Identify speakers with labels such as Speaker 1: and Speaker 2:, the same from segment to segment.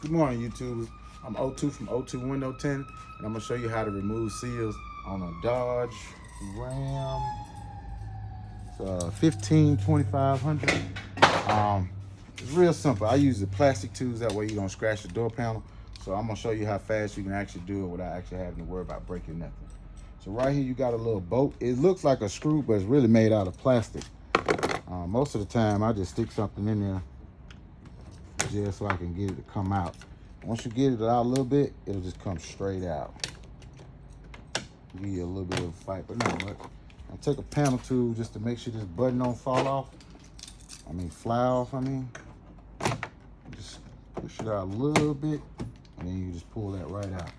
Speaker 1: Good morning, YouTubers. I'm O2 from O2 Window Tint, and I'm gonna show you how to remove seals on a Dodge Ram 2500. It's real simple. I use the plastic tubes, that way you don't scratch the door panel. So I'm gonna show you how fast you can actually do it without actually having to worry about breaking nothing. So right here you got a little bolt. It looks like a screw, but it's really made out of plastic. Most of the time I just stick something in there just so I can get it to come out. Once you get it out a little bit, it'll just come straight out. Give you a little bit of a fight, but not much. I'll take a panel tool just to make sure this button don't fall off. Fly off, Just push it out a little bit, and then you just pull that right out.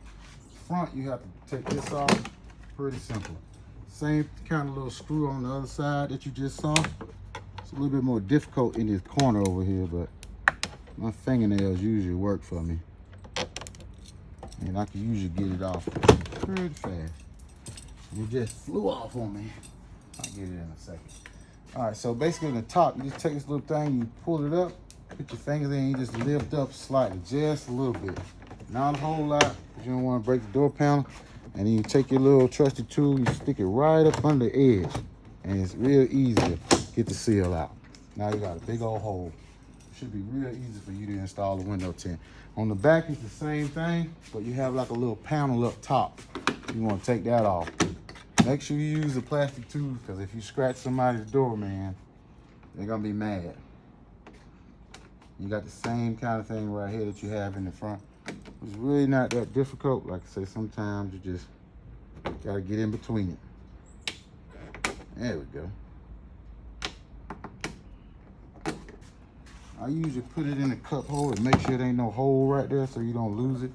Speaker 1: Front, you have to take this off. Pretty simple. Same kind of little screw on the other side that you just saw. It's a little bit more difficult in this corner over here, but my fingernails usually work for me. And I can usually get it off pretty fast. It just flew off on me. I'll get it in a second. All right, so basically in the top, you just take this little thing, you pull it up, put your fingers in, you just lift up slightly, just a little bit. Not a whole lot, because you don't want to break the door panel. And then you take your little trusty tool, you stick it right up under the edge. And it's real easy to get the seal out. Now you got a big old hole. Should be real easy for you to install the window tint. On the back, it's the same thing, but you have like a little panel up top. You want to take that off. Make sure you use the plastic tools, because if you scratch somebody's door, man, they're gonna be mad. You got the same kind of thing right here that you have in the front. It's really not that difficult. Like I say, sometimes you just gotta get in between it. There we go. I usually put it in a cup holder, make sure there ain't no hole right there so you don't lose it.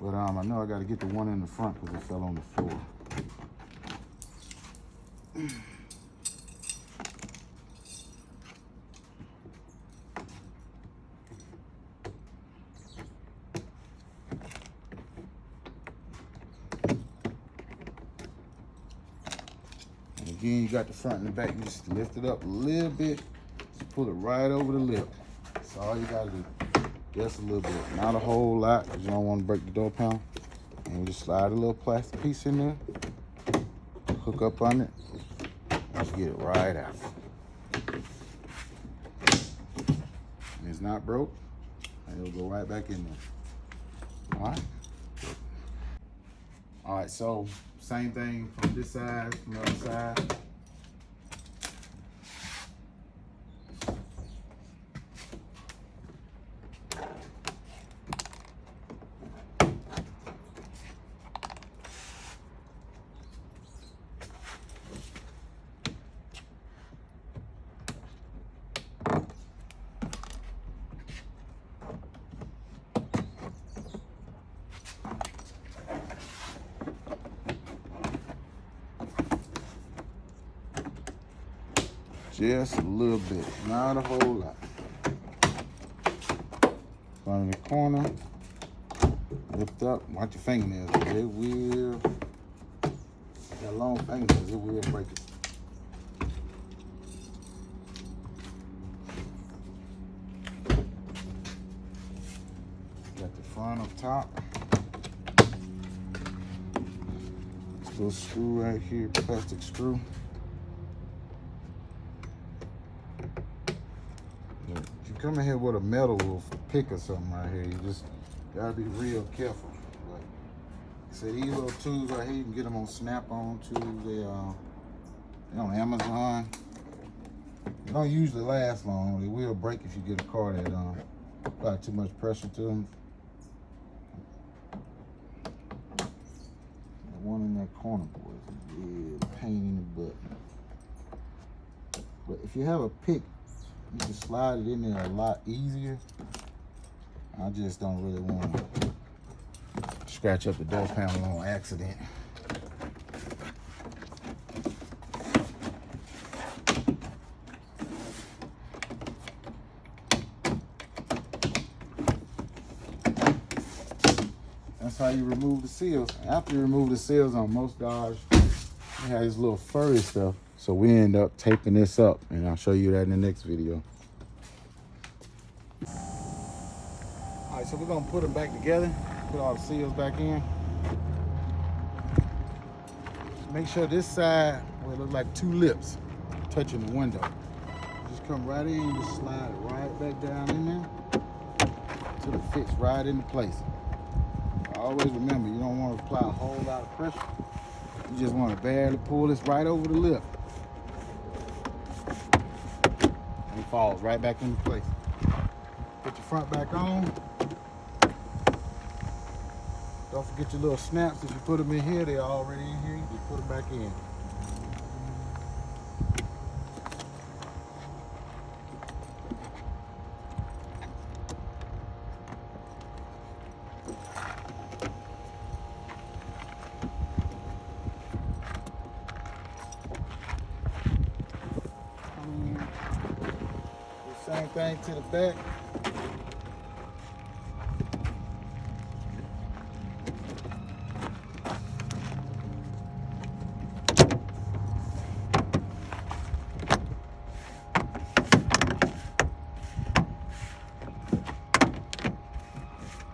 Speaker 1: But I know I gotta get the one in the front because it fell on the floor. And again, you got the front and the back. You just lift it up a little bit. Just pull it right over the lip. That's all you gotta do. Just a little bit. Not a whole lot, because you don't want to break the door panel. And you just slide a little plastic piece in there. Hook up on it. Just get it right out. And it's not broke. And it'll go right back in there. All right. All right, so same thing from this side, from the other side. Just a little bit, not a whole lot. From the corner, lift up, watch your fingernails. It will, that long fingernails, it will break it. Got the front up top. This little screw right here, plastic screw. If you come in here with a metal pick or something right here, you just gotta be real careful. Like I said, these little tools right here, you can get them on Snap-on tools. They're on Amazon. They don't usually last long. They will break if you get a car that apply too much pressure to them. The one in that corner, boy, is a pain in the butt. But if you have a pick, you can slide it in there a lot easier. I just don't really want to scratch up the door panel on accident. That's how you remove the seals. After you remove the seals on most Dodge, you have this little furry stuff. So we end up taping this up, and I'll show you that in the next video. All All right, so we're gonna put them back together, put all the seals back in. Make sure this side, where it looks like two lips touching the window. Just come right in, just slide it right back down in there until it fits right into place. Always remember, you don't want to apply a whole lot of pressure. You just want to barely pull this right over the lip. And it falls right back into place. Put your front back on. Don't forget your little snaps. If you put them in here, they're already in here. You just put them back in. The same thing to the back.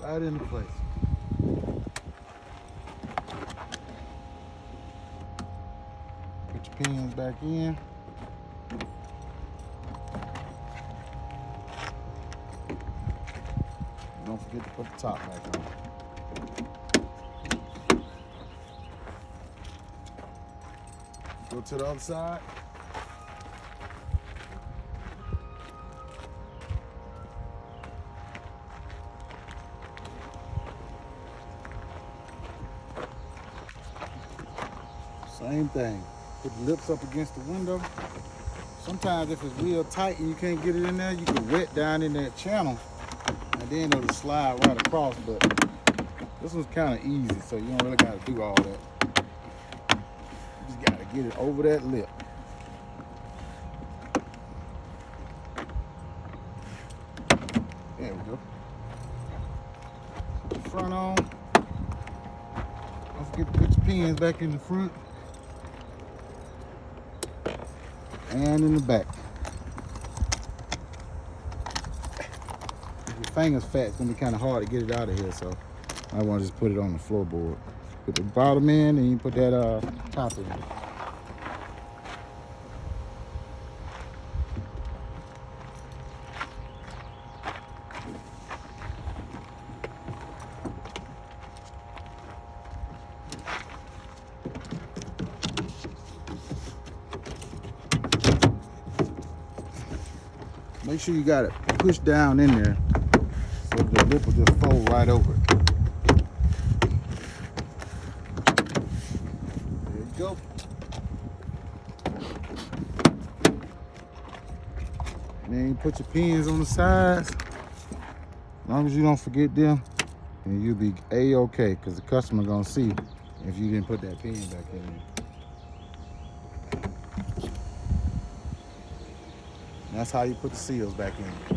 Speaker 1: Right into place. Put your pins back in. Don't forget to put the top back on. Go to the other side. Same thing. Put the lips up against the window. Sometimes if it's real tight and you can't get it in there, you can wet down in that channel and then it'll slide right across. But this one's kind of easy, so you don't really got to do all that. You just got to get it over that lip. There we go. Put the front on. Don't forget to put your pins back in the front and in the back. If your finger's fat, it's gonna be kind of hard to get it out of here, so I want to just put it on the floorboard. Put the bottom in, and you put that top in. Make sure you got it pushed down in there so the lip will just fold right over it. There you go. And then you put your pins on the sides. As long as you don't forget them, and you'll be A-okay, because the customer gonna see if you didn't put that pin back in there. That's how you put the seals back in.